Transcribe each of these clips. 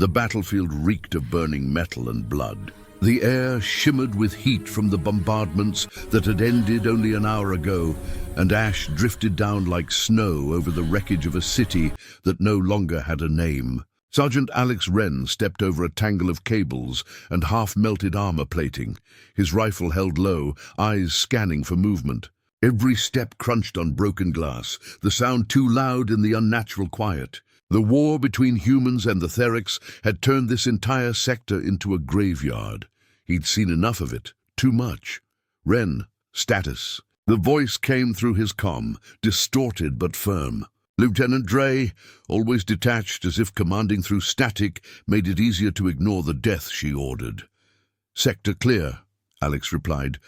The battlefield reeked of burning metal and blood. The air shimmered with heat from the bombardments that had ended only an hour ago, and ash drifted down like snow over the wreckage of a city that no longer had a name. Sergeant Alex Wren stepped over a tangle of cables and half-melted armor plating, his rifle held low, eyes scanning for movement. Every step crunched on broken glass, the sound too loud in the unnatural quiet. The war between humans and the Therics had turned this entire sector into a graveyard. He'd seen enough of it, too much. Wren, status. The voice came through his comm, distorted but firm. Lieutenant Dre, always detached as if commanding through static, made it easier to ignore the death she ordered. Sector clear, Alex replied,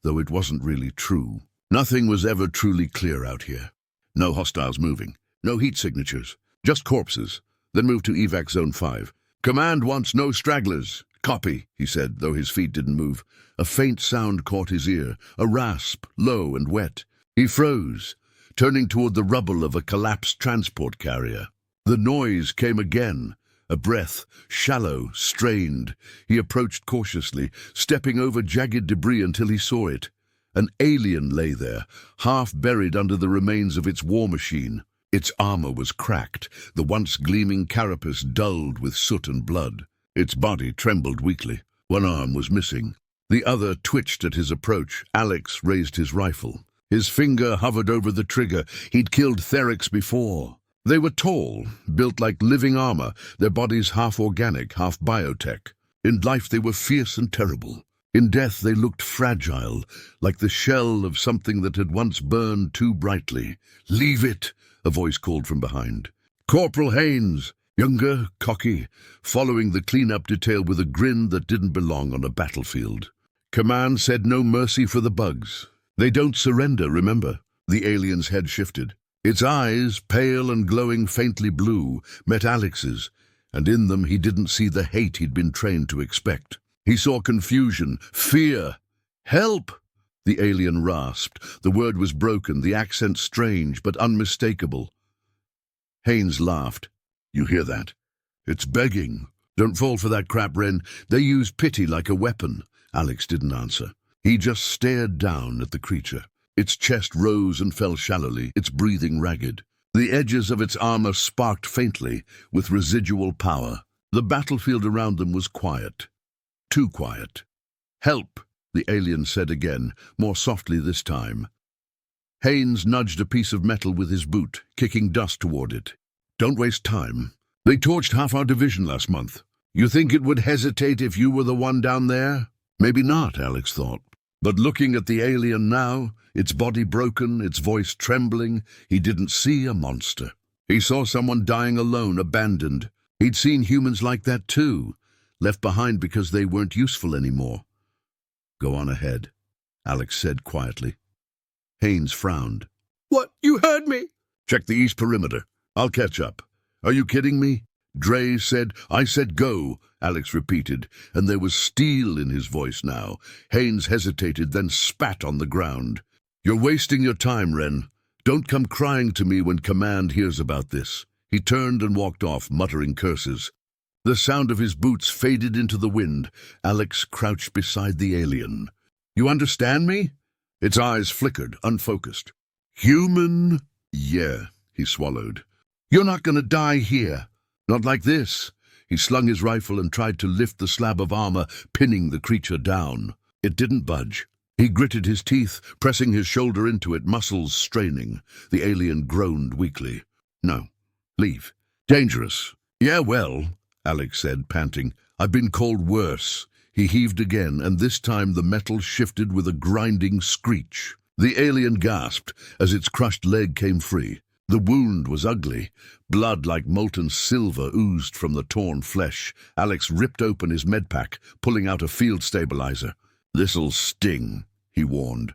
though it wasn't really true. Nothing was ever truly clear out here. No hostiles moving, no heat signatures, just corpses. Then move to evac zone 5. Command wants no stragglers. Copy, he said, though his feet didn't move. A faint sound caught his ear, a rasp, low and wet. He froze, turning toward the rubble of a collapsed transport carrier. The noise came again, a breath, shallow, strained. He approached cautiously, stepping over jagged debris until he saw it. An alien lay there, half buried under the remains of its war machine. Its armor was cracked, the once gleaming carapace dulled with soot and blood. Its body trembled weakly. One arm was missing. The other twitched at his approach. Alex raised his rifle. His finger hovered over the trigger. He'd killed Therics before. They were tall, built like living armor, their bodies half organic, half biotech. In life they were fierce and terrible. In death they looked fragile, like the shell of something that had once burned too brightly. "Leave it," a voice called from behind. Corporal Haynes, younger, cocky, following the cleanup detail with a grin that didn't belong on a battlefield. Command said no mercy for the bugs. They don't surrender, remember? The alien's head shifted. Its eyes, pale and glowing faintly blue, met Alex's, and in them he didn't see the hate he'd been trained to expect. He saw confusion, fear. "Help!" The alien rasped. The word was broken, the accent strange but unmistakable. Haynes laughed. "You hear that? It's begging. Don't fall for that crap, Wren. They use pity like a weapon." Alex didn't answer. He just stared down at the creature. Its chest rose and fell shallowly, its breathing ragged. The edges of its armor sparked faintly, with residual power. The battlefield around them was quiet. Too quiet. "Help," the alien said again, more softly this time. Haynes nudged a piece of metal with his boot, kicking dust toward it. "Don't waste time. They torched half our division last month. You think it would hesitate if you were the one down there?" Maybe not, Alex thought. But looking at the alien now, its body broken, its voice trembling, he didn't see a monster. He saw someone dying alone, abandoned. He'd seen humans like that too, left behind because they weren't useful anymore. "Go on ahead," Alex said quietly. Haynes frowned. "What? You heard me?" "Check the east perimeter. I'll catch up." "Are you kidding me?" Dre said. "I said go," Alex repeated, and there was steel in his voice now. Haynes hesitated, then spat on the ground. "You're wasting your time, Wren. Don't come crying to me when command hears about this." He turned and walked off, muttering curses. The sound of his boots faded into the wind. Alex crouched beside the alien. "You understand me?" Its eyes flickered, unfocused. "Human?" "Yeah," he swallowed. "You're not going to die here. Not like this." He slung his rifle and tried to lift the slab of armor, pinning the creature down. It didn't budge. He gritted his teeth, pressing his shoulder into it, muscles straining. The alien groaned weakly. "No. Leave. Dangerous." "Yeah, well," Alex said, panting. "I've been called worse." He heaved again, and this time the metal shifted with a grinding screech. The alien gasped as its crushed leg came free. The wound was ugly. Blood like molten silver oozed from the torn flesh. Alex ripped open his medpack, pulling out a field stabilizer. "This'll sting," he warned.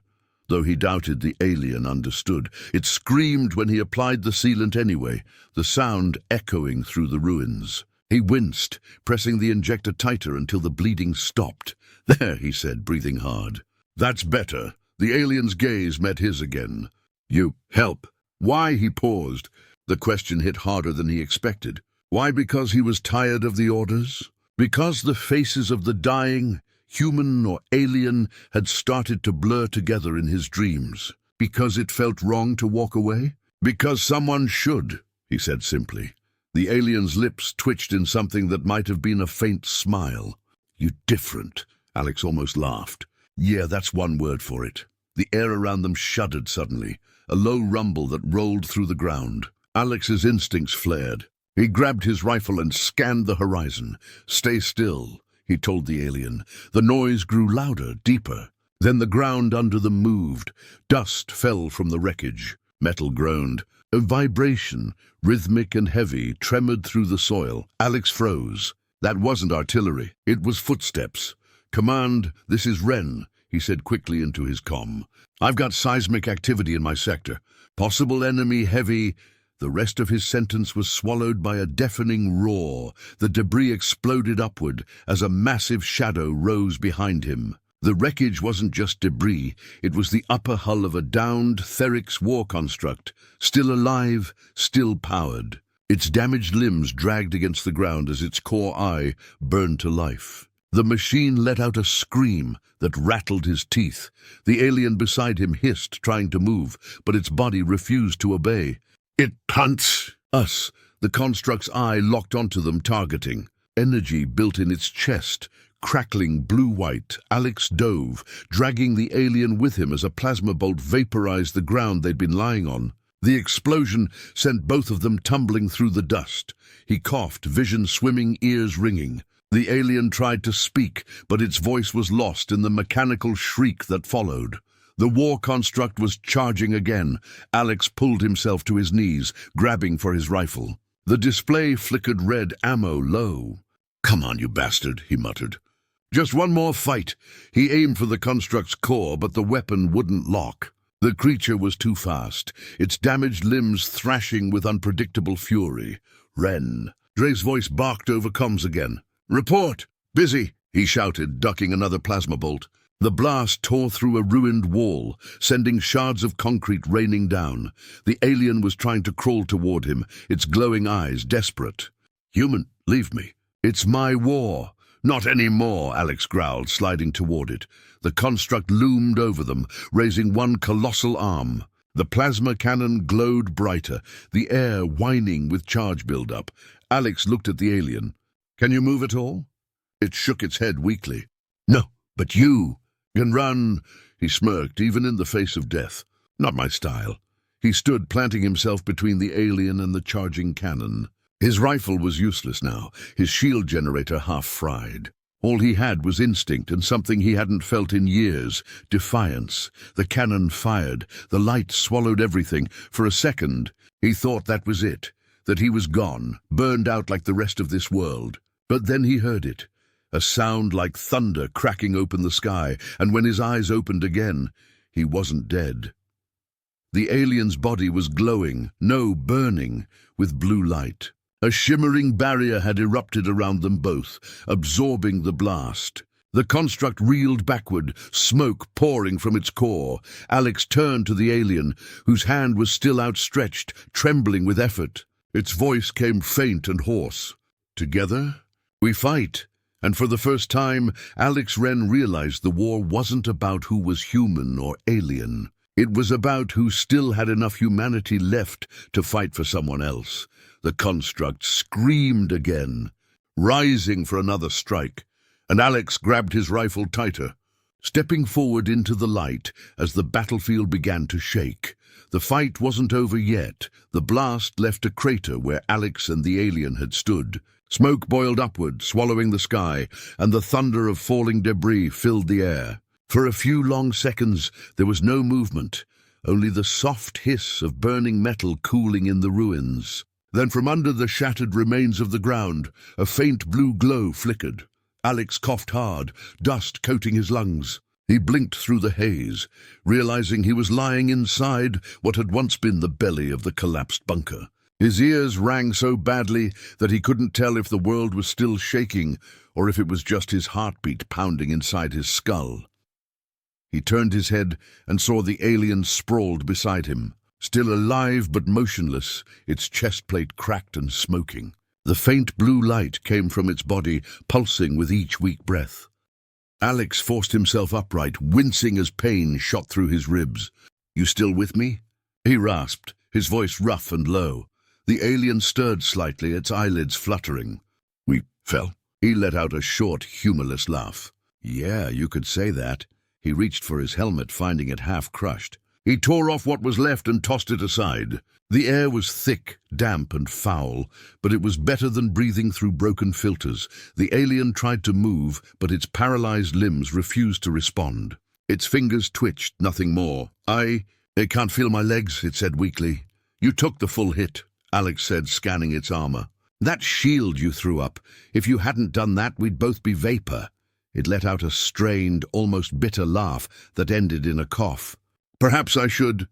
Though he doubted the alien understood. It screamed when he applied the sealant anyway, the sound echoing through the ruins. He winced, pressing the injector tighter until the bleeding stopped. "There," he said, breathing hard. "That's better." The alien's gaze met his again. "You help." "Why?" He paused. The question hit harder than he expected. Why? Because he was tired of the orders? Because the faces of the dying, human or alien, had started to blur together in his dreams? Because it felt wrong to walk away? Because someone should, he said simply. The alien's lips twitched in something that might have been a faint smile. "You different," Alex almost laughed. "Yeah, that's one word for it." The air around them shuddered suddenly, a low rumble that rolled through the ground. Alex's instincts flared. He grabbed his rifle and scanned the horizon. "Stay still," he told the alien. The noise grew louder, deeper. Then the ground under them moved. Dust fell from the wreckage. Metal groaned. A vibration, rhythmic and heavy, tremored through the soil. Alex froze. That wasn't artillery. It was footsteps. "Command, this is Wren," he said quickly into his comm. "I've got seismic activity in my sector. Possible enemy heavy—" The rest of his sentence was swallowed by a deafening roar. The debris exploded upward as a massive shadow rose behind him. The wreckage wasn't just debris, it was the upper hull of a downed Therix war construct, still alive, still powered. Its damaged limbs dragged against the ground as its core eye burned to life. The machine let out a scream that rattled his teeth. The alien beside him hissed, trying to move, but its body refused to obey. "It hunts us." The construct's eye locked onto them, targeting. Energy built in its chest, crackling blue-white. Alex dove, dragging the alien with him as a plasma bolt vaporized the ground they'd been lying on. The explosion sent both of them tumbling through the dust. He coughed, vision swimming, ears ringing. The alien tried to speak, but its voice was lost in the mechanical shriek that followed. The war construct was charging again. Alex pulled himself to his knees, grabbing for his rifle. The display flickered red, ammo low. "Come on, you bastard," he muttered. "Just one more fight." He aimed for the construct's core, but the weapon wouldn't lock. The creature was too fast, its damaged limbs thrashing with unpredictable fury. "Wren." Dre's voice barked over comms again. "Report! Busy!" he shouted, ducking another plasma bolt. The blast tore through a ruined wall, sending shards of concrete raining down. The alien was trying to crawl toward him, its glowing eyes desperate. "Human, leave me. It's my war." "Not anymore," Alex growled, sliding toward it. The construct loomed over them, raising one colossal arm. The plasma cannon glowed brighter, the air whining with charge build-up. Alex looked at the alien. "Can you move at all?" It shook its head weakly. "No, but you can run," he smirked, even in the face of death. "Not my style." He stood, planting himself between the alien and the charging cannon. His rifle was useless now, his shield generator half-fried. All he had was instinct and something he hadn't felt in years, defiance. The cannon fired, the light swallowed everything. For a second, he thought that was it, that he was gone, burned out like the rest of this world. But then he heard it, a sound like thunder cracking open the sky, and when his eyes opened again, he wasn't dead. The alien's body was glowing, no, burning, with blue light. A shimmering barrier had erupted around them both, absorbing the blast. The construct reeled backward, smoke pouring from its core. Alex turned to the alien, whose hand was still outstretched, trembling with effort. Its voice came faint and hoarse. "Together, we fight." And for the first time, Alex Wren realized the war wasn't about who was human or alien. It was about who still had enough humanity left to fight for someone else. The construct screamed again, rising for another strike, and Alex grabbed his rifle tighter, stepping forward into the light as the battlefield began to shake. The fight wasn't over yet. The blast left a crater where Alex and the alien had stood. Smoke boiled upward, swallowing the sky, and the thunder of falling debris filled the air. For a few long seconds, there was no movement, only the soft hiss of burning metal cooling in the ruins. Then from under the shattered remains of the ground, a faint blue glow flickered. Alex coughed hard, dust coating his lungs. He blinked through the haze, realizing he was lying inside what had once been the belly of the collapsed bunker. His ears rang so badly that he couldn't tell if the world was still shaking or if it was just his heartbeat pounding inside his skull. He turned his head and saw the alien sprawled beside him, still alive but motionless, its chest plate cracked and smoking. The faint blue light came from its body, pulsing with each weak breath. Alex forced himself upright, wincing as pain shot through his ribs. "You still with me?" he rasped, his voice rough and low. The alien stirred slightly, its eyelids fluttering. "We fell." He let out a short, humorless laugh. "Yeah, you could say that." He reached for his helmet, finding it half crushed. He tore off what was left and tossed it aside. The air was thick, damp and foul, but it was better than breathing through broken filters. The alien tried to move, but its paralyzed limbs refused to respond. Its fingers twitched, nothing more. I can't feel my legs," it said weakly. "You took the full hit," Alex said, scanning its armor. "That shield you threw up. If you hadn't done that, we'd both be vapor." It let out a strained, almost bitter laugh that ended in a cough. "Perhaps I should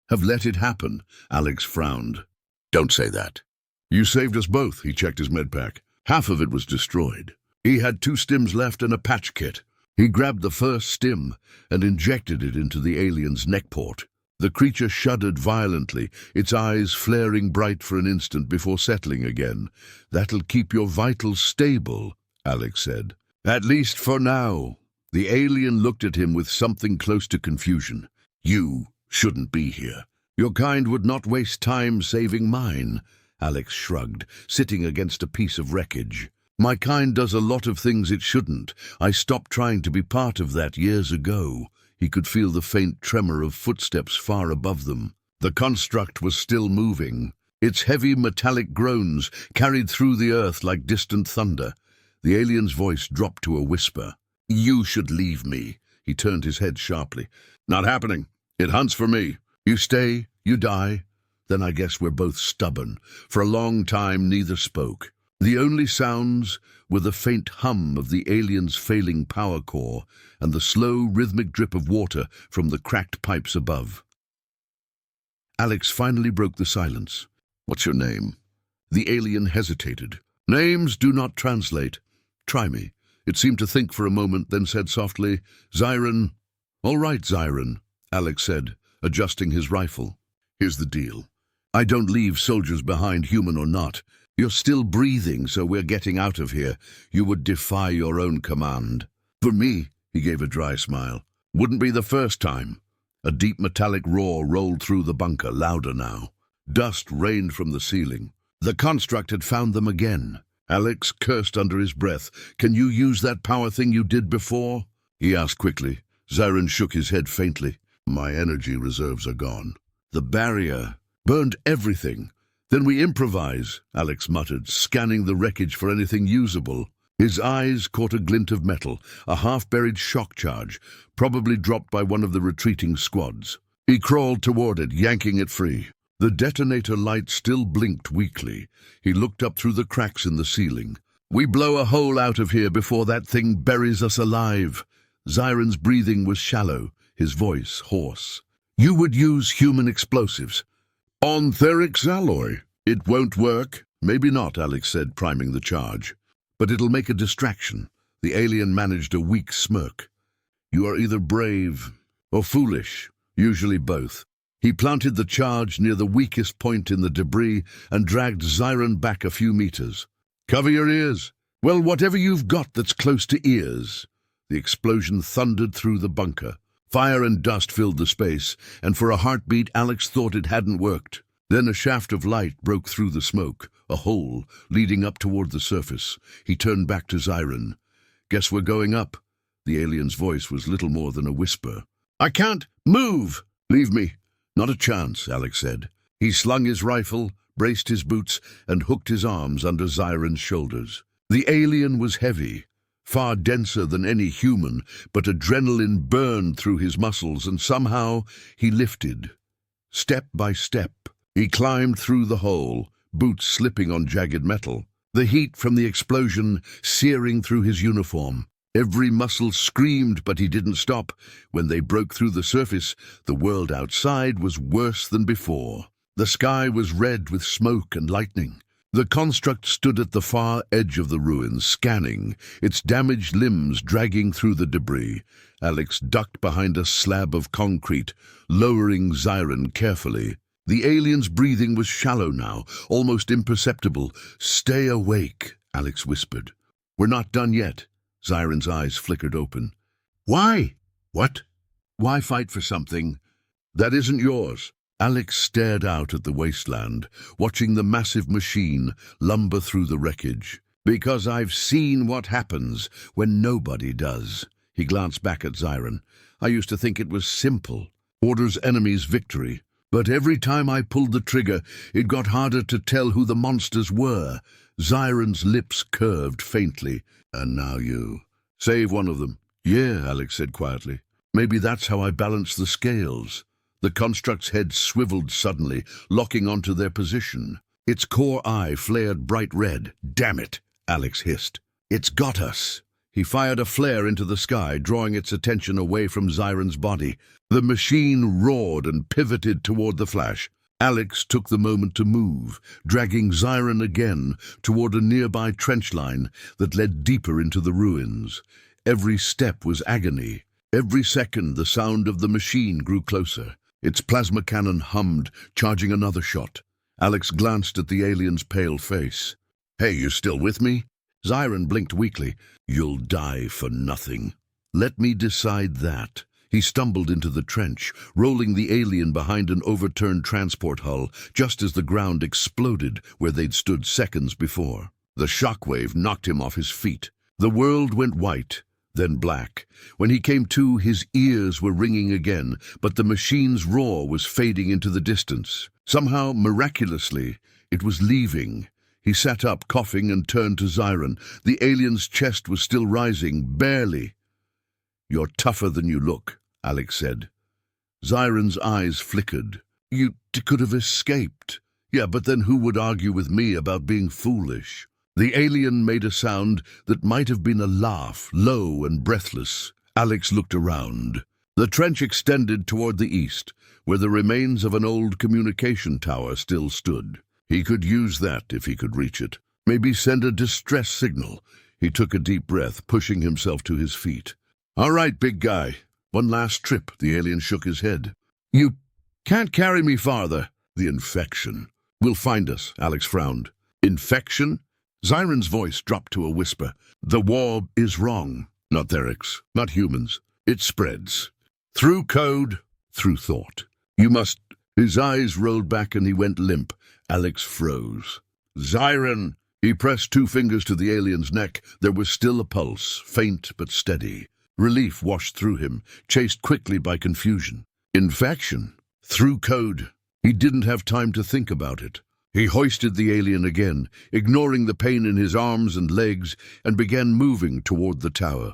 have let it happen," Alex frowned. "Don't say that." "You saved us both," he checked his medpack. Half of it was destroyed. He had 2 stims left and a patch kit. He grabbed the first stim and injected it into the alien's neck port. The creature shuddered violently, its eyes flaring bright for an instant before settling again. "That'll keep your vitals stable," Alex said. "At least for now." The alien looked at him with something close to confusion. "You shouldn't be here. Your kind would not waste time saving mine," Alex shrugged, sitting against a piece of wreckage. "My kind does a lot of things it shouldn't. I stopped trying to be part of that years ago." He could feel the faint tremor of footsteps far above them. The construct was still moving. Its heavy metallic groans carried through the earth like distant thunder. The alien's voice dropped to a whisper. "You should leave me." He turned his head sharply. "Not happening. It hunts for me. You stay, you die. Then I guess we're both stubborn." For a long time neither spoke. The only sounds were the faint hum of the alien's failing power core and the slow, rhythmic drip of water from the cracked pipes above. Alex finally broke the silence. "What's your name?" The alien hesitated. "Names do not translate. Try me." It seemed to think for a moment, then said softly, "Zyron." "All right, Zyron," Alex said, adjusting his rifle. "Here's the deal. I don't leave soldiers behind, human or not. You're still breathing, so we're getting out of here. You would defy your own command." "For me," he gave a dry smile. "Wouldn't be the first time." A deep metallic roar rolled through the bunker, louder now. Dust rained from the ceiling. The construct had found them again. Alex cursed under his breath. "Can you use that power thing you did before?" he asked quickly. Zyron shook his head faintly. "My energy reserves are gone. The barrier burned everything." "Then we improvise," Alex muttered, scanning the wreckage for anything usable. His eyes caught a glint of metal, a half-buried shock charge, probably dropped by one of the retreating squads. He crawled toward it, yanking it free. The detonator light still blinked weakly. He looked up through the cracks in the ceiling. "We blow a hole out of here before that thing buries us alive." Zyron's breathing was shallow, his voice hoarse. "You would use human explosives." "On Therix alloy. It won't work." "Maybe not," Alex said, priming the charge. "But it'll make a distraction." The alien managed a weak smirk. "You are either brave or foolish, usually both." He planted the charge near the weakest point in the debris and dragged Zyron back a few meters. "Cover your ears." "Well, whatever you've got that's close to ears." The explosion thundered through the bunker. Fire and dust filled the space, and for a heartbeat Alex thought it hadn't worked. Then a shaft of light broke through the smoke, a hole leading up toward the surface. He turned back to Zyron. "Guess we're going up." The alien's voice was little more than a whisper. "I can't move." "Leave me." "Not a chance," Alex said. He slung his rifle, braced his boots, and hooked his arms under Zyron's shoulders. The alien was heavy, far denser than any human, but adrenaline burned through his muscles, and somehow he lifted. Step by step, he climbed through the hole, boots slipping on jagged metal, the heat from the explosion searing through his uniform. Every muscle screamed, but he didn't stop. When they broke through the surface, the world outside was worse than before. The sky was red with smoke and lightning. The construct stood at the far edge of the ruins, scanning, its damaged limbs dragging through the debris. Alex ducked behind a slab of concrete, lowering Zyron carefully. The alien's breathing was shallow now, almost imperceptible. "Stay awake," Alex whispered. "We're not done yet." Zyron's eyes flickered open. "Why?" "What?" "Why fight for something that isn't yours?" Alex stared out at the wasteland, watching the massive machine lumber through the wreckage. "Because I've seen what happens when nobody does." He glanced back at Zyron. "I used to think it was simple. Orders, enemies, victory. But every time I pulled the trigger, it got harder to tell who the monsters were." Zyron's lips curved faintly. "And now you save one of them." "Yeah," Alex said quietly. "Maybe that's how I balance the scales." The construct's head swiveled suddenly, locking onto their position. Its core eye flared bright red. "Damn it," Alex hissed. "It's got us." He fired a flare into the sky, drawing its attention away from Zyron's body. The machine roared and pivoted toward the flash. Alex took the moment to move, dragging Zyron again toward a nearby trench line that led deeper into the ruins. Every step was agony. Every second, the sound of the machine grew closer. Its plasma cannon hummed, charging another shot. Alex glanced at the alien's pale face. "Hey, you still with me?" Zyron blinked weakly. "You'll die for nothing." "Let me decide that." He stumbled into the trench, rolling the alien behind an overturned transport hull, just as the ground exploded where they'd stood seconds before. The shockwave knocked him off his feet. The world went white, then black. When he came to, his ears were ringing again, but the machine's roar was fading into the distance. Somehow, miraculously, it was leaving. He sat up, coughing, and turned to Zyron. The alien's chest was still rising, barely. "You're tougher than you look," Alex said. Zyron's eyes flickered. "You could have escaped." "Yeah, but then who would argue with me about being foolish?" The alien made a sound that might have been a laugh, low and breathless. Alex looked around. The trench extended toward the east, where the remains of an old communication tower still stood. He could use that if he could reach it. Maybe send a distress signal. He took a deep breath, pushing himself to his feet. "All right, big guy. One last trip." The alien shook his head. "You can't carry me farther." "The infection will find us," Alex frowned. "Infection?" Zyron's voice dropped to a whisper. "The war is wrong. Not Therics, not humans. It spreads. Through code, through thought. You must—" His eyes rolled back and he went limp. Alex froze. "Zyron!" He pressed 2 fingers to the alien's neck. There was still a pulse, faint but steady. Relief washed through him, chased quickly by confusion. Infection. Through code. He didn't have time to think about it. He hoisted the alien again, ignoring the pain in his arms and legs, and began moving toward the tower.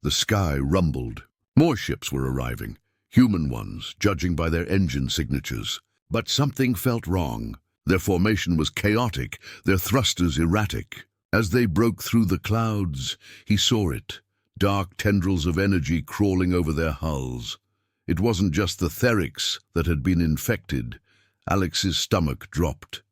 The sky rumbled. More ships were arriving, human ones, judging by their engine signatures. But something felt wrong. Their formation was chaotic, their thrusters erratic. As they broke through the clouds, he saw it, dark tendrils of energy crawling over their hulls. It wasn't just the Therics that had been infected. Alex's stomach dropped.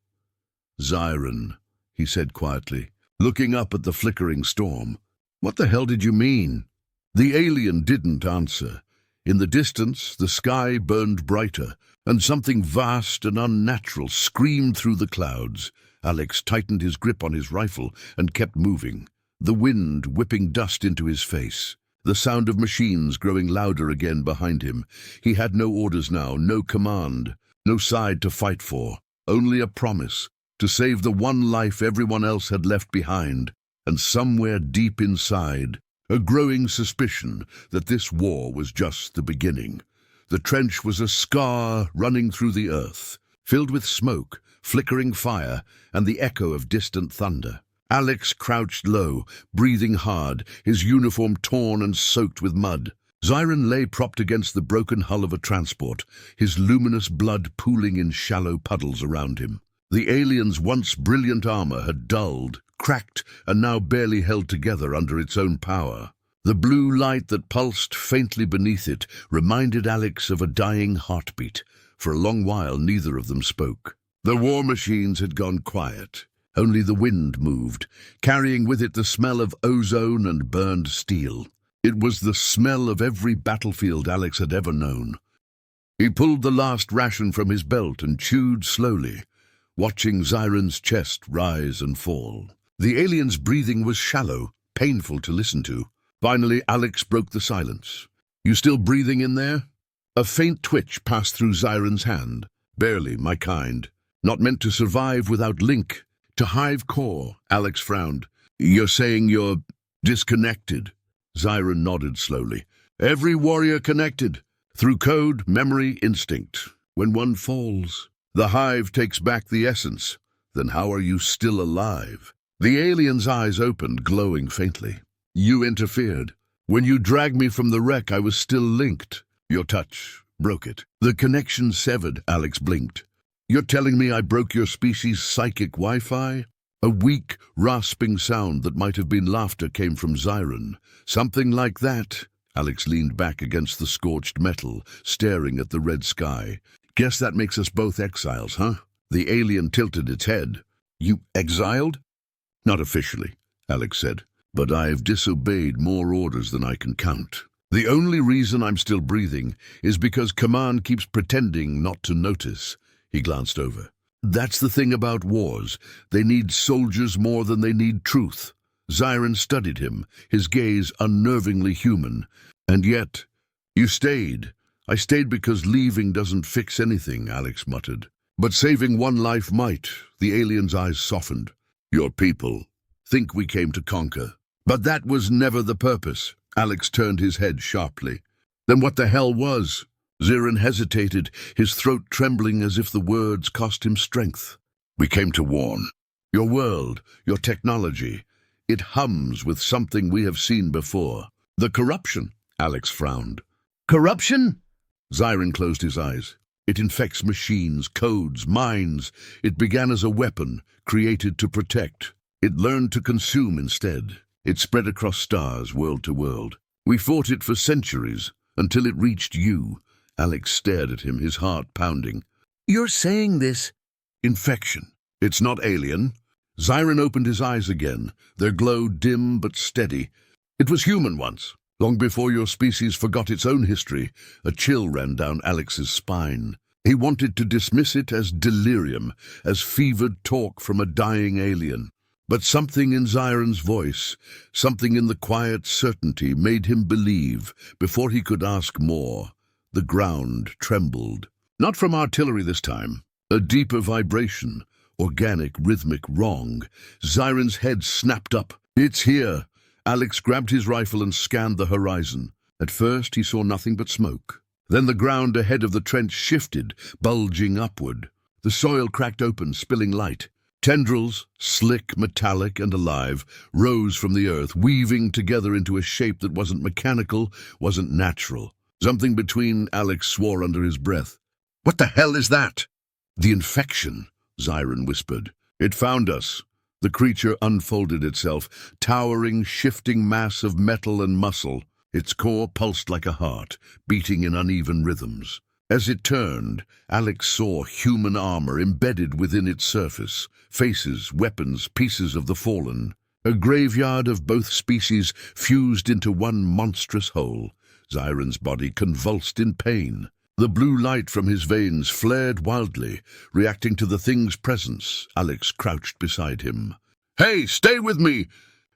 "Zyron," he said quietly, looking up at the flickering storm. "What the hell did you mean?" The alien didn't answer. In the distance, the sky burned brighter, and something vast and unnatural screamed through the clouds. Alex tightened his grip on his rifle and kept moving, the wind whipping dust into his face. The sound of machines growing louder again behind him. He had no orders now, no command, no side to fight for, only a promise to save the one life everyone else had left behind, and somewhere deep inside, a growing suspicion that this war was just the beginning. The trench was a scar running through the earth, filled with smoke, flickering fire, and the echo of distant thunder. Alex crouched low, breathing hard, his uniform torn and soaked with mud. Zyron lay propped against the broken hull of a transport, his luminous blood pooling in shallow puddles around him. The alien's once brilliant armor had dulled, cracked, and now barely held together under its own power. The blue light that pulsed faintly beneath it reminded Alex of a dying heartbeat. For a long while, neither of them spoke. The war machines had gone quiet. Only the wind moved, carrying with it the smell of ozone and burned steel. It was the smell of every battlefield Alex had ever known. He pulled the last ration from his belt and chewed slowly, watching Zyron's chest rise and fall. The alien's breathing was shallow, painful to listen to. Finally, Alex broke the silence. "You still breathing in there?" A faint twitch passed through Zyron's hand. "Barely, my kind. Not meant to survive without link. To hive core," Alex frowned. "You're saying you're disconnected?" Zyron nodded slowly. "Every warrior connected. Through code, memory, instinct. When one falls, the hive takes back the essence. Then how are you still alive?" The alien's eyes opened, glowing faintly. "You interfered. When you dragged me from the wreck, I was still linked. Your touch broke it. The connection severed," Alex blinked. "You're telling me I broke your species' psychic Wi-Fi?" A weak, rasping sound that might have been laughter came from Zyron. "Something like that." Alex leaned back against the scorched metal, staring at the red sky. "Guess that makes us both exiles, huh?" The alien tilted its head. "You exiled?" "Not officially," Alex said, "but I've disobeyed more orders than I can count. The only reason I'm still breathing is because Command keeps pretending not to notice." He glanced over. "That's the thing about wars. They need soldiers more than they need truth." Zyron studied him, his gaze unnervingly human. "And yet, you stayed." "I stayed because leaving doesn't fix anything," Alex muttered. "But saving one life might." The alien's eyes softened. "Your people think we came to conquer. But that was never the purpose." Alex turned his head sharply. "Then what the hell was?" Zyron hesitated, his throat trembling as if the words cost him strength. "We came to warn. Your world, your technology, it hums with something we have seen before. The corruption." Alex frowned. "Corruption?" Zyron closed his eyes. "It infects machines, codes, minds. It began as a weapon, created to protect. It learned to consume instead. It spread across stars, world to world. We fought it for centuries, until it reached you." Alex stared at him, his heart pounding. "You're saying this?" "Infection. It's not alien." Zyron opened his eyes again, their glow dim but steady. "It was human once. Long before your species forgot its own history." A chill ran down Alex's spine. He wanted to dismiss it as delirium, as fevered talk from a dying alien. But something in Zyron's voice, something in the quiet certainty, made him believe before he could ask more. The ground trembled. Not from artillery this time. A deeper vibration, organic, rhythmic, wrong. Zyron's head snapped up. "It's here." Alex grabbed his rifle and scanned the horizon. At first he saw nothing but smoke. Then the ground ahead of the trench shifted, bulging upward. The soil cracked open, spilling light. Tendrils, slick, metallic, and alive, rose from the earth, weaving together into a shape that wasn't mechanical, wasn't natural. Something between, Alex swore under his breath. "What the hell is that?" "The infection," Zyron whispered. "It found us." The creature unfolded itself, towering, shifting mass of metal and muscle. Its core pulsed like a heart, beating in uneven rhythms. As it turned, Alex saw human armor embedded within its surface, faces, weapons, pieces of the fallen. A graveyard of both species fused into one monstrous whole. Zyron's body convulsed in pain. The blue light from his veins flared wildly, reacting to the thing's presence. Alex crouched beside him. "Hey, stay with me!"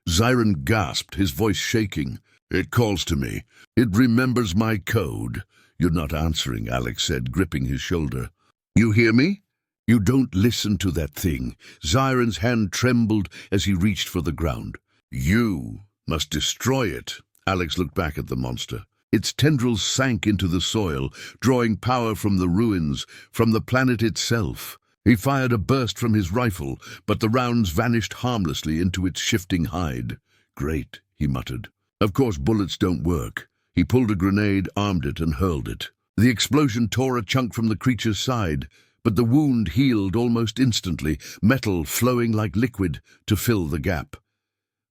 Zyron gasped, his voice shaking. "It calls to me. It remembers my code." "You're not answering," Alex said, gripping his shoulder. "You hear me? You don't listen to that thing." Zyron's hand trembled as he reached for the ground. "You must destroy it." Alex looked back at the monster. Its tendrils sank into the soil, drawing power from the ruins, from the planet itself. He fired a burst from his rifle, but the rounds vanished harmlessly into its shifting hide. "Great," he muttered. "Of course bullets don't work." He pulled a grenade, armed it, and hurled it. The explosion tore a chunk from the creature's side, but the wound healed almost instantly, metal flowing like liquid to fill the gap.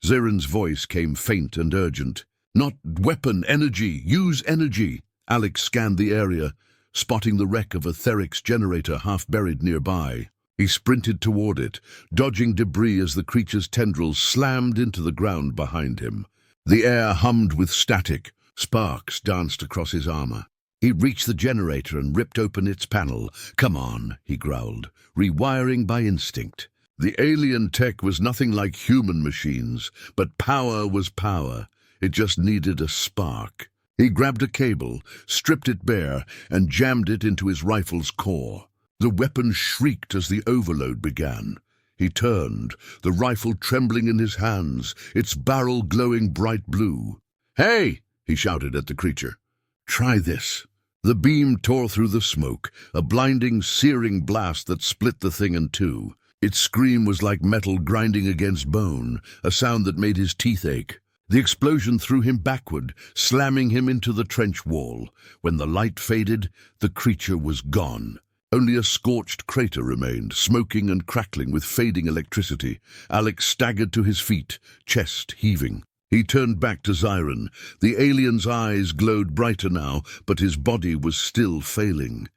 Zyron's voice came faint and urgent. "Not weapon, energy. Use energy." Alex scanned the area, spotting the wreck of a Therix generator half buried nearby. He sprinted toward it, dodging debris as the creature's tendrils slammed into the ground behind him. The air hummed with static. Sparks danced across his armor. He reached the generator and ripped open its panel. "Come on," he growled, rewiring by instinct. The alien tech was nothing like human machines, but power was power. It just needed a spark. He grabbed a cable, stripped it bare, and jammed it into his rifle's core. The weapon shrieked as the overload began. He turned, the rifle trembling in his hands, its barrel glowing bright blue. "Hey!" he shouted at the creature. "Try this." The beam tore through the smoke, a blinding, searing blast that split the thing in two. Its scream was like metal grinding against bone, a sound that made his teeth ache. The explosion threw him backward, slamming him into the trench wall. When the light faded, the creature was gone. Only a scorched crater remained, smoking and crackling with fading electricity. Alex staggered to his feet, chest heaving. He turned back to Zyron. The alien's eyes glowed brighter now, but his body was still failing.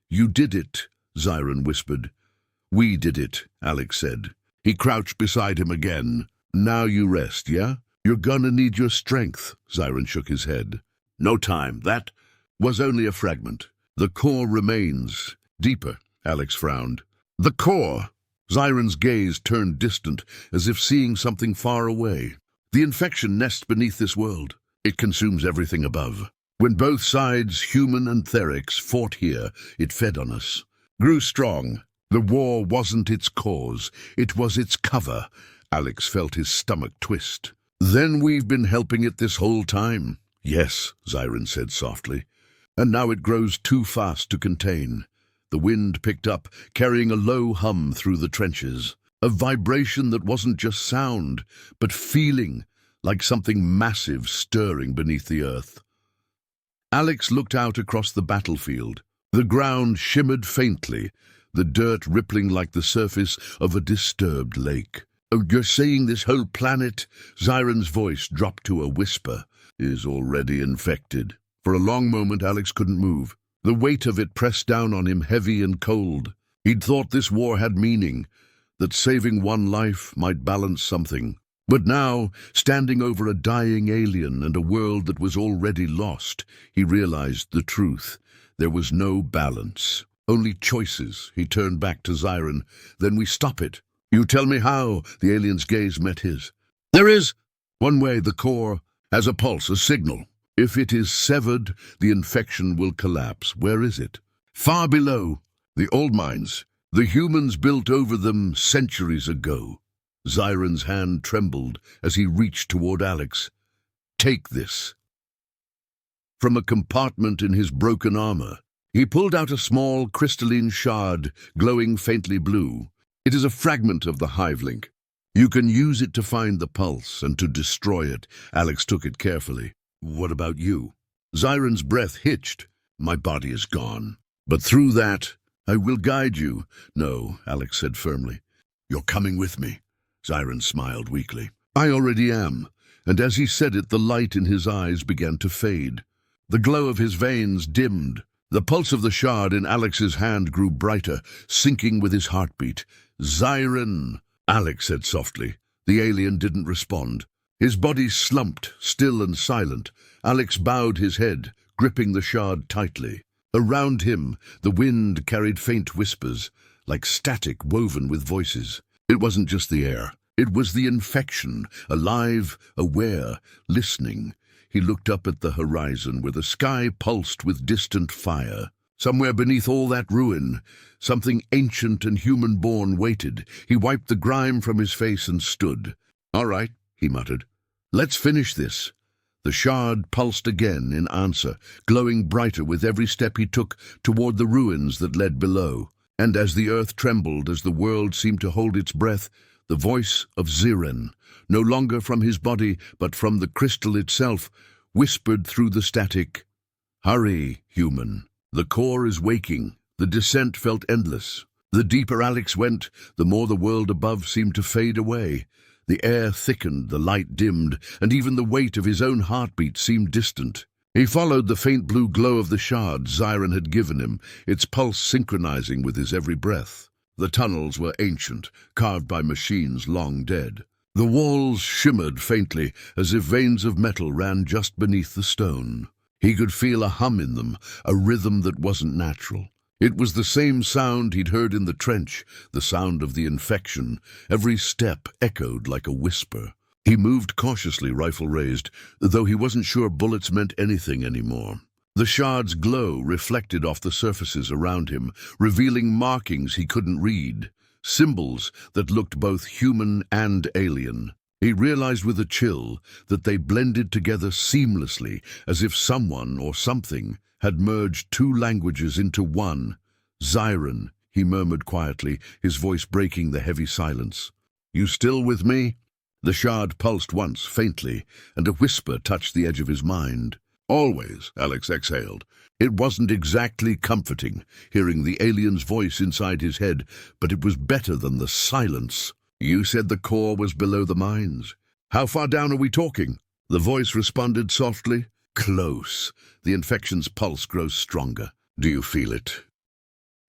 "You did it," Zyron whispered. "We did it," Alex said. He crouched beside him again. "Now you rest, yeah? You're gonna need your strength." Zyron shook his head. "No time. That was only a fragment. The core remains. Deeper," Alex frowned. "The core!" Zyron's gaze turned distant, as if seeing something far away. "The infection nests beneath this world. It consumes everything above. When both sides, human and Therics, fought here, it fed on us. Grew strong. The war wasn't its cause. It was its cover." Alex felt his stomach twist. "Then we've been helping it this whole time." "Yes," Zyron said softly. "And now it grows too fast to contain." The wind picked up, carrying a low hum through the trenches. A vibration that wasn't just sound, but feeling, like something massive stirring beneath the earth. Alex looked out across the battlefield. The ground shimmered faintly, the dirt rippling like the surface of a disturbed lake. "Oh, you're saying this whole planet," Zyron's voice dropped to a whisper, "is already infected?" For a long moment Alex couldn't move. The weight of it pressed down on him, heavy and cold. He'd thought this war had meaning, that saving one life might balance something. But now, standing over a dying alien and a world that was already lost, he realized the truth. There was no balance, only choices. He turned back to Zyron. "Then we stop it." "You tell me how." The alien's gaze met his. "There is one way. The core has a pulse, a signal. If it is severed, the infection will collapse. Where is it?" "Far below. The old mines. The humans built over them centuries ago." Zyron's hand trembled as he reached toward Alex. "Take this." From a compartment in his broken armor, he pulled out a small crystalline shard, glowing faintly blue. "It is a fragment of the hive link. You can use it to find the pulse and to destroy it." Alex took it carefully. "What about you?" Zyron's breath hitched. "My body is gone. But through that, I will guide you." "No," Alex said firmly. "You're coming with me." Zyron smiled weakly. "I already am." And as he said it, the light in his eyes began to fade. The glow of his veins dimmed. The pulse of the shard in Alex's hand grew brighter, syncing with his heartbeat. "Zyron," Alex said softly. The alien didn't respond. His body slumped, still and silent. Alex bowed his head, gripping the shard tightly. Around him, the wind carried faint whispers, like static woven with voices. It wasn't just the air. It was the infection, alive, aware, listening. He looked up at the horizon where the sky pulsed with distant fire. Somewhere beneath all that ruin, something ancient and human-born waited. He wiped the grime from his face and stood. "All right," he muttered. "Let's finish this." The shard pulsed again in answer, glowing brighter with every step he took toward the ruins that led below. And as the earth trembled, as the world seemed to hold its breath, the voice of Zyron, no longer from his body but from the crystal itself, whispered through the static, "Hurry, human. The core is waking." The descent felt endless. The deeper Alex went, the more the world above seemed to fade away. The air thickened, the light dimmed, and even the weight of his own heartbeat seemed distant. He followed the faint blue glow of the shard Zyron had given him, its pulse synchronizing with his every breath. The tunnels were ancient, carved by machines long dead. The walls shimmered faintly, as if veins of metal ran just beneath the stone. He could feel a hum in them, a rhythm that wasn't natural. It was the same sound he'd heard in the trench, the sound of the infection. Every step echoed like a whisper. He moved cautiously, rifle raised, though he wasn't sure bullets meant anything anymore. The shard's glow reflected off the surfaces around him, revealing markings he couldn't read, symbols that looked both human and alien. He realized with a chill that they blended together seamlessly, as if someone or something had merged two languages into one. "Zyron," he murmured quietly, his voice breaking the heavy silence. "You still with me?" The shard pulsed once, faintly, and a whisper touched the edge of his mind. "Always," Alex exhaled. It wasn't exactly comforting, hearing the alien's voice inside his head, but it was better than the silence. "You said the core was below the mines. How far down are we talking?" The voice responded softly. "Close." The infection's pulse grows stronger. "Do you feel it?"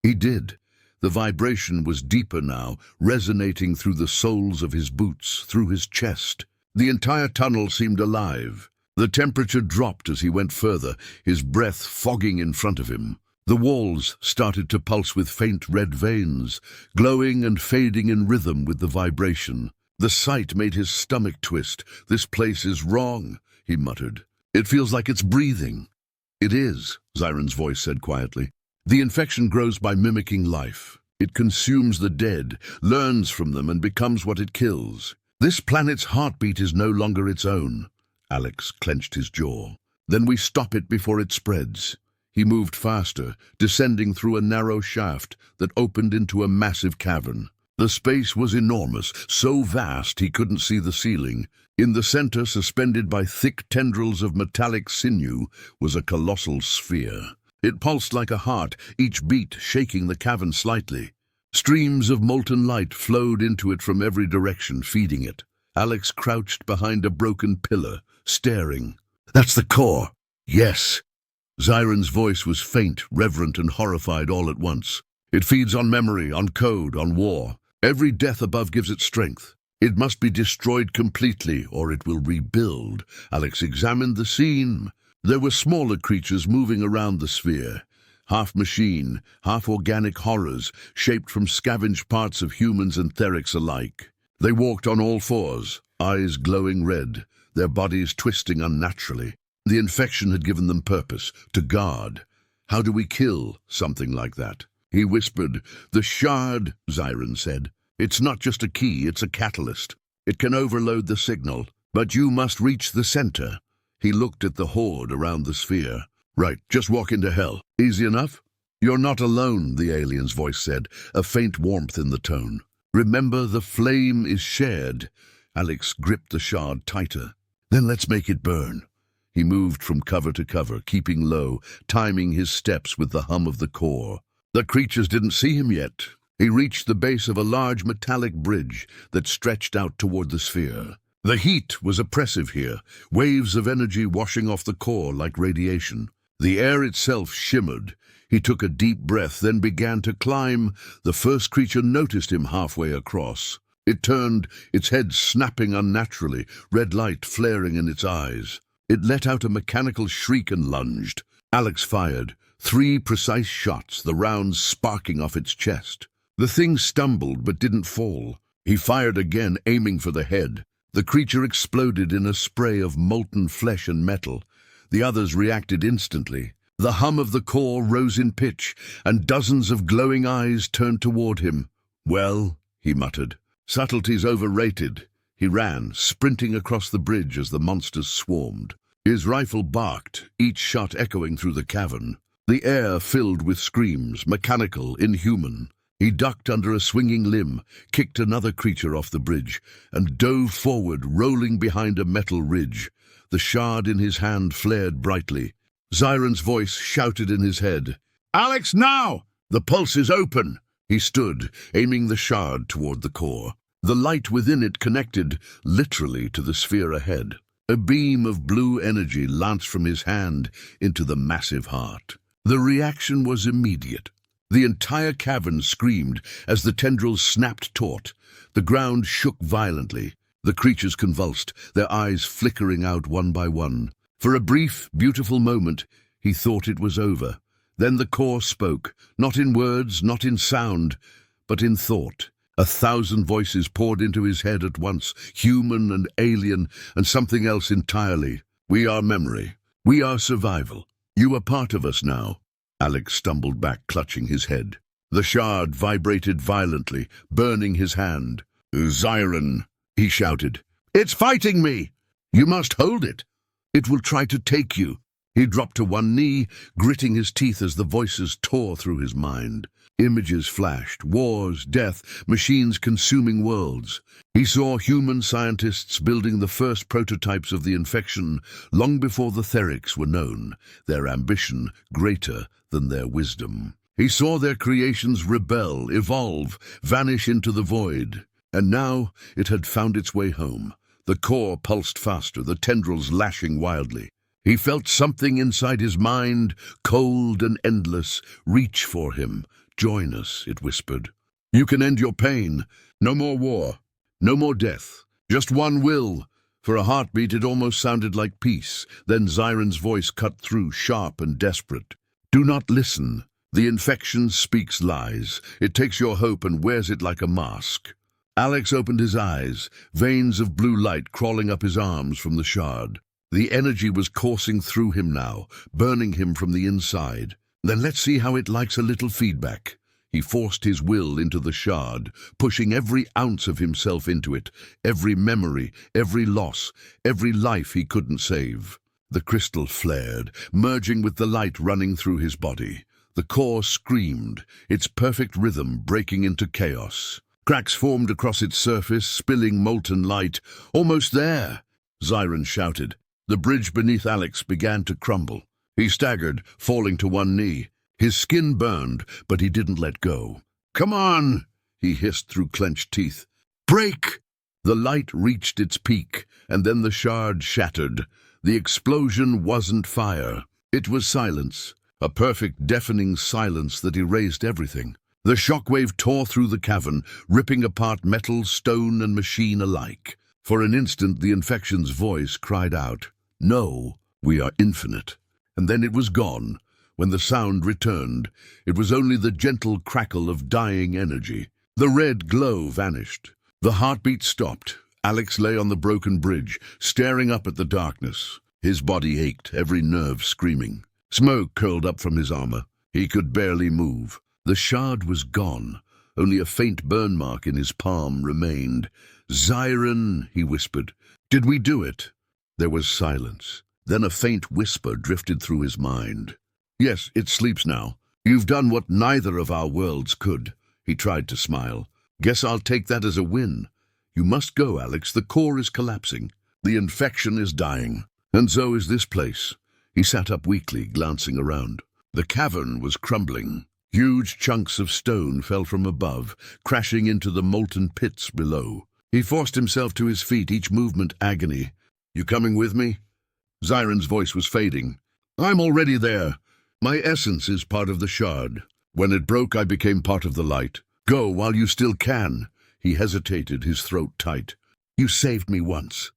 He did. The vibration was deeper now, resonating through the soles of his boots, through his chest. The entire tunnel seemed alive. The temperature dropped as he went further, his breath fogging in front of him. The walls started to pulse with faint red veins, glowing and fading in rhythm with the vibration. The sight made his stomach twist. "This place is wrong," he muttered. "It feels like it's breathing." "It is," Zyron's voice said quietly. "The infection grows by mimicking life. It consumes the dead, learns from them, and becomes what it kills. This planet's heartbeat is no longer its own." Alex clenched his jaw. "Then we stop it before it spreads." He moved faster, descending through a narrow shaft that opened into a massive cavern. The space was enormous, so vast he couldn't see the ceiling. In the center, suspended by thick tendrils of metallic sinew, was a colossal sphere. It pulsed like a heart, each beat shaking the cavern slightly. Streams of molten light flowed into it from every direction, feeding it. Alex crouched behind a broken pillar, staring. "That's the core." "Yes." Zyron's voice was faint, reverent, and horrified all at once. "It feeds on memory, on code, on war. Every death above gives it strength. It must be destroyed completely, or it will rebuild." Alex examined the scene. There were smaller creatures moving around the sphere, half machine, half organic horrors, shaped from scavenged parts of humans and Therics alike. They walked on all fours, eyes glowing red, their bodies twisting unnaturally. The infection had given them purpose, to guard. "How do we kill something like that?" He whispered. "The shard," Zyron said. "It's not just a key, it's a catalyst. It can overload the signal, but you must reach the center." He looked at the horde around the sphere. "Right, just walk into hell. Easy enough?" "You're not alone," the alien's voice said, a faint warmth in the tone. "Remember, the flame is shared." Alex gripped the shard tighter. "Then let's make it burn." He moved from cover to cover, keeping low, timing his steps with the hum of the core. The creatures didn't see him yet. He reached the base of a large metallic bridge that stretched out toward the sphere. The heat was oppressive here, waves of energy washing off the core like radiation. The air itself shimmered. He took a deep breath, then began to climb. The first creature noticed him halfway across. It turned, its head snapping unnaturally, red light flaring in its eyes. It let out a mechanical shriek and lunged. Alex fired, 3 precise shots, the rounds sparking off its chest. The thing stumbled but didn't fall. He fired again, aiming for the head. The creature exploded in a spray of molten flesh and metal. The others reacted instantly. The hum of the core rose in pitch, and dozens of glowing eyes turned toward him. "Well," he muttered, "subtlety's overrated." He ran, sprinting across the bridge as the monsters swarmed. His rifle barked, each shot echoing through the cavern. The air filled with screams, mechanical, inhuman. He ducked under a swinging limb, kicked another creature off the bridge, and dove forward, rolling behind a metal ridge. The shard in his hand flared brightly. Zyron's voice shouted in his head, "Alex, now! The pulse is open!" He stood, aiming the shard toward the core. The light within it connected, literally, to the sphere ahead. A beam of blue energy lanced from his hand into the massive heart. The reaction was immediate. The entire cavern screamed as the tendrils snapped taut. The ground shook violently. The creatures convulsed, their eyes flickering out one by one. For a brief, beautiful moment, he thought it was over. Then the core spoke, not in words, not in sound, but in thought. 1,000 voices poured into his head at once, human and alien, and something else entirely. We are memory. We are survival. You are part of us now. Alex stumbled back, clutching his head. The shard vibrated violently, burning his hand. "Zyron," he shouted. "It's fighting me! You must hold it. It will try to take you." He dropped to one knee, gritting his teeth as the voices tore through his mind. Images flashed, wars, death, machines consuming worlds. He saw human scientists building the first prototypes of the infection long before the Therics were known, their ambition greater than their wisdom. He saw their creations rebel, evolve, vanish into the void. And now it had found its way home. The core pulsed faster, the tendrils lashing wildly. He felt something inside his mind, cold and endless, reach for him. "Join us," it whispered. "You can end your pain. No more war. No more death. Just one will." For a heartbeat, it almost sounded like peace. Then Zyron's voice cut through, sharp and desperate. "Do not listen. The infection speaks lies. It takes your hope and wears it like a mask." Alex opened his eyes, veins of blue light crawling up his arms from the shard. The energy was coursing through him now, burning him from the inside. "Then let's see how it likes a little feedback." He forced his will into the shard, pushing every ounce of himself into it, every memory, every loss, every life he couldn't save. The crystal flared, merging with the light running through his body. The core screamed, its perfect rhythm breaking into chaos. Cracks formed across its surface, spilling molten light. "Almost there!" Zyron shouted. The bridge beneath Alex began to crumble. He staggered, falling to one knee. His skin burned, but he didn't let go. "Come on!" he hissed through clenched teeth. "Break!" The light reached its peak, and then the shard shattered. The explosion wasn't fire. It was silence, a perfect, deafening silence that erased everything. The shockwave tore through the cavern, ripping apart metal, stone, and machine alike. For an instant, the infection's voice cried out, "No, we are infinite." And then it was gone. When the sound returned, it was only the gentle crackle of dying energy. The red glow vanished. The heartbeat stopped. Alex lay on the broken bridge, staring up at the darkness. His body ached, every nerve screaming. Smoke curled up from his armor. He could barely move. The shard was gone. Only a faint burn mark in his palm remained. "Zyron," he whispered. "Did we do it?" There was silence. Then a faint whisper drifted through his mind. "Yes, it sleeps now. You've done what neither of our worlds could." He tried to smile. "Guess I'll take that as a win. You must go, Alex. The core is collapsing. The infection is dying. And so is this place." He sat up weakly, glancing around. The cavern was crumbling. Huge chunks of stone fell from above, crashing into the molten pits below. He forced himself to his feet, each movement agony. "You coming with me?" Zyron's voice was fading. "I'm already there. My essence is part of the shard. When it broke, I became part of the light. Go while you still can." He hesitated, his throat tight. "You saved me once.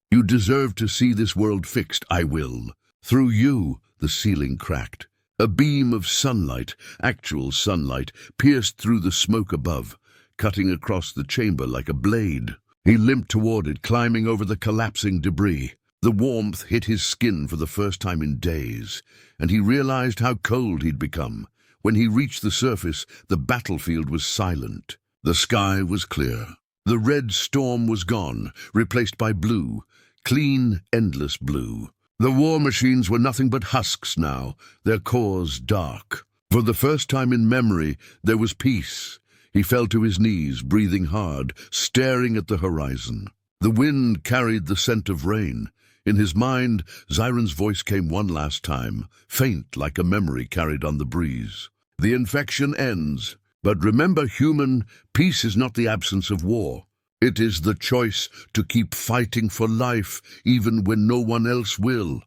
You deserve to see this world fixed. I will." Through you, the ceiling cracked. A beam of sunlight, actual sunlight, pierced through the smoke above, cutting across the chamber like a blade. He limped toward it, climbing over the collapsing debris. The warmth hit his skin for the first time in days, and he realized how cold he'd become. When he reached the surface, the battlefield was silent. The sky was clear. The red storm was gone, replaced by blue, clean, endless blue. The war machines were nothing but husks now, their cores dark. For the first time in memory, there was peace. He fell to his knees, breathing hard, staring at the horizon. The wind carried the scent of rain. In his mind, Zyron's voice came one last time, faint like a memory carried on the breeze. "The infection ends. But remember, human, peace is not the absence of war. It is the choice to keep fighting for life, even when no one else will."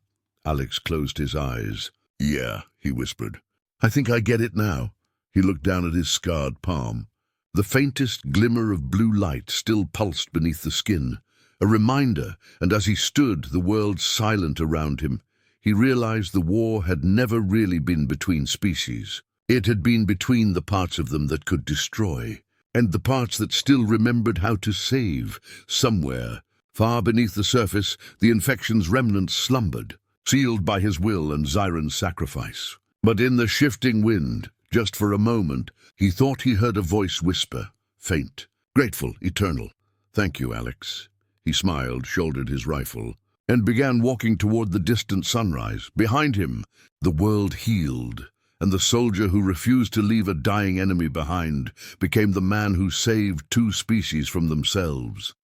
Alex closed his eyes. "Yeah," he whispered. "I think I get it now." He looked down at his scarred palm. The faintest glimmer of blue light still pulsed beneath the skin, a reminder, and as he stood, the world silent around him, he realized the war had never really been between species. It had been between the parts of them that could destroy, and the parts that still remembered how to save. Somewhere, far beneath the surface, the infection's remnants slumbered, sealed by his will and Xiron's sacrifice. But in the shifting wind, just for a moment, he thought he heard a voice whisper, faint, grateful, eternal. "Thank you, Alex." He smiled, shouldered his rifle, and began walking toward the distant sunrise. Behind him, the world healed, and the soldier who refused to leave a dying enemy behind became the man who saved two species from themselves.